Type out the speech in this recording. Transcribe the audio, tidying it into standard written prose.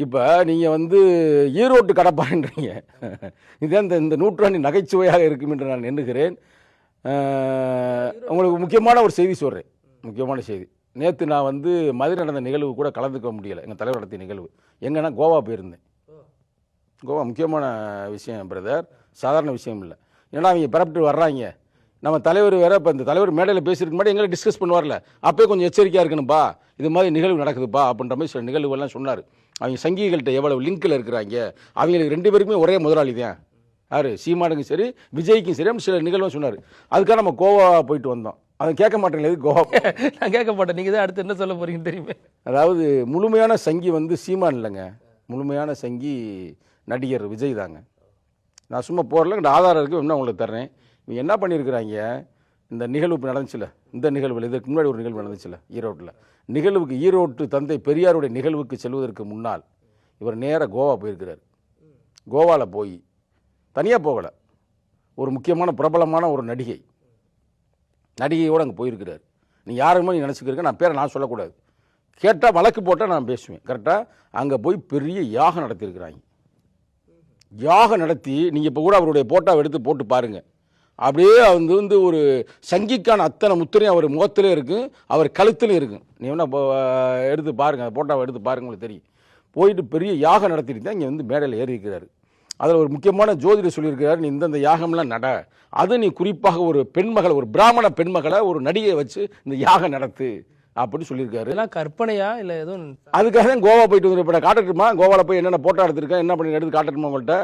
இப்போ நீங்கள் வந்து ஈரோட்டு கடப்பான்றீங்க. இதே இந்த நூற்றாண்டின் நகைச்சுவையாக இருக்கும் என்று நான் எண்ணுகிறேன். உங்களுக்கு முக்கியமான ஒரு செய்தி சொல்கிறேன். முக்கியமான செய்தி. நேற்று நான் வந்து மதுரை நடந்த நிகழ்வு கூட கலந்துக்க முடியலை. எங்கள் தலைவர் நடத்திய நிகழ்வு எங்கன்னா கோவா போயிருந்தேன். கோவா முக்கியமான விஷயம் பிரதர், சாதாரண விஷயம் இல்லை. ஏன்னா அவங்க பரப்பிட்டு வர்றாங்க. நம்ம தலைவர் வேற இப்போ இந்த தலைவர் மேடையில் பேசியிருக்க மாதிரி எங்களை டிஸ்கஸ் பண்ணுவார்ல, அப்போயே கொஞ்சம் எச்சரிக்கையாக இருக்கணும்ப்பா, இது மாதிரி நிகழ்வு நடக்குதுப்பா அப்படின்ற மாதிரி சில நிகழ்வுகள்லாம் சொன்னார். அவங்க சங்கிகள்கிட்ட எவ்வளவு லிங்கில் இருக்கிறாங்க, அவங்களுக்கு 2 பேருக்குமே ஒரே முதலாளி தான். யார், சீமானுக்கும் சரி விஜய்க்கும் சரி, சில நிகழ்வு சொன்னார். அதுக்காக நம்ம கோவா போயிட்டு வந்தோம். அதை கேட்க மாட்டேன். கோவா நான் கேட்க மாட்டேன். நீங்கள் தான் அடுத்து என்ன சொல்ல போறீங்கன்னு தெரியுமே. அதாவது முழுமையான சங்கி வந்து சீமான் இல்லைங்க, முழுமையான சங்கி நடிகர் விஜய் தாங்க. நான் சும்மா போகிறல, இந்த ஆதாரம் இருக்குது, இன்னும் உங்களுக்கு தர்றேன். இவங்க என்ன பண்ணியிருக்கிறாங்க, இந்த நிகழ்வு இப்போ நடந்துச்சுல, இந்த நிகழ்வில் இதுக்கு முன்னாடி ஒரு நிகழ்வு நடந்துச்சுல ஈரோட்டில், நிகழ்வுக்கு ஈரோட்டு தந்தை பெரியாருடைய நிகழ்வுக்கு செல்வதற்கு முன்னால் இவர் நேராக கோவா போயிருக்கிறார். கோவாவில் போய் தனியாக போகலை, ஒரு முக்கியமான பிரபலமான ஒரு நடிகையோடு அங்கே போயிருக்கிறார். நீ யாருமே நீ நினச்சிக்கிறீங்க, நான் பேரை நான் சொல்லக்கூடாது, கேட்டால் வழக்கு போட்டால் நான் பேசுவேன். கரெக்டாக அங்கே போய் பெரிய யாகம் நடத்தியிருக்கிறாங்க. யாகம் நடத்தி நீங்கள் இப்போ கூட அவருடைய போட்டோவை எடுத்து போட்டு பாருங்கள். அப்படியே வந்து ஒரு சங்கிக்கான அத்தனை முத்திரையும் அவர் முகத்திலே இருக்கும், அவர் கழுத்துலையும் இருக்கும். நீ வேணா எடுத்து பாருங்கள், அந்த போட்டோவை எடுத்து பாருங்க, உங்களுக்கு தெரியும். போயிட்டு பெரிய யாகம் நடத்திட்டு தான் இங்கே வந்து மேடையில் ஏறி இருக்கிறாரு. அதில் ஒரு முக்கியமான ஜோதிடர் சொல்லியிருக்கிறார், நீ இந்தந்த யாகம்லாம் நட, அது நீ குறிப்பாக ஒரு பெண்மகளை, ஒரு பிராமண பெண்மகளை ஒரு நடிகை வச்சு இந்த யாகம் நடத்து அப்படின்னு சொல்லியிருக்காரு. இதெல்லாம் கற்பனையா இல்லை எதுவும்? அதுக்காக தான் கோவா போயிட்டு வந்து இப்போ காட்டட்டுமா, கோவாவில் போய் என்னென்ன போட்டோ எடுத்திருக்கேன், என்ன பண்ணி எடுத்து காட்டட்டுமா உங்கள்கிட்ட?